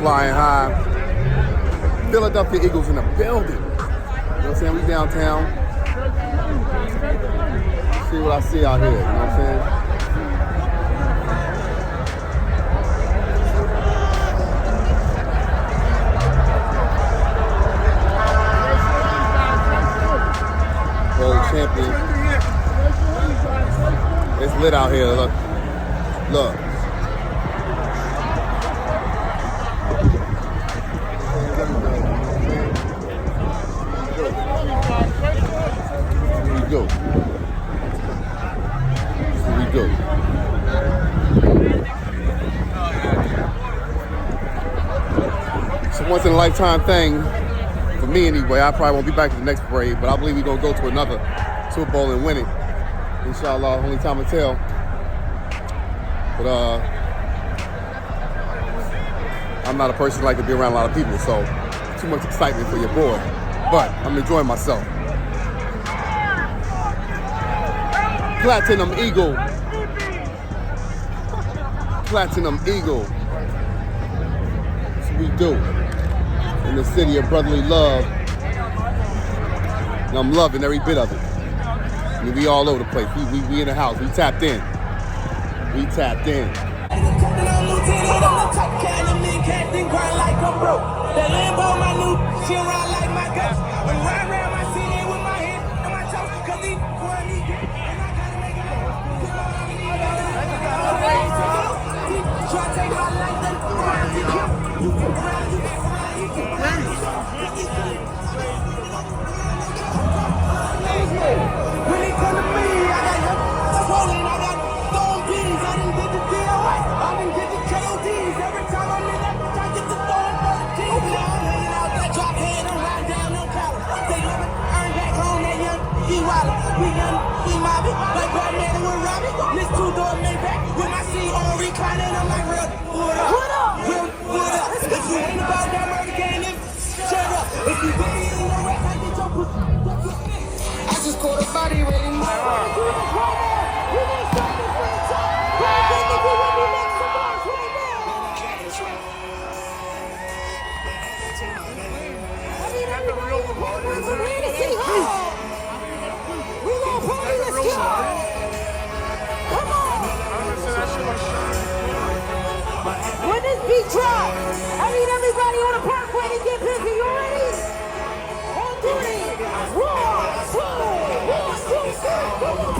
flying high. Philadelphia Eagles in the building. You know what I'm saying? We downtown. See what I see out here. You know what I'm saying? World champions. It's lit out here. Look. Look. Here we go. Here we go. It's a once in a lifetime thing for me anyway. I probably won't be back to the next parade, but I believe we're gonna go to another Super Bowl and win it. Inshallah, only time will tell. But I'm not a person that like to be around a lot of people, so too much excitement for your boy. But I'm enjoying myself. Platinum Eagle. Platinum Eagle. That's what we do. In the city of brotherly love. And I'm loving every bit of it. I mean, we all over the place. We in the house. We tapped in. We tapped in. I just caught a body really more. When this beat drop, I need everybody on the parkway to get busy. You ready? On 3, 1, 2, 1, 2, 3, come on.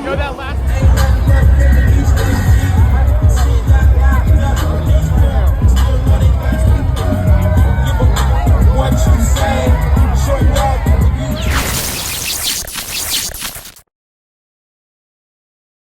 Yo, that last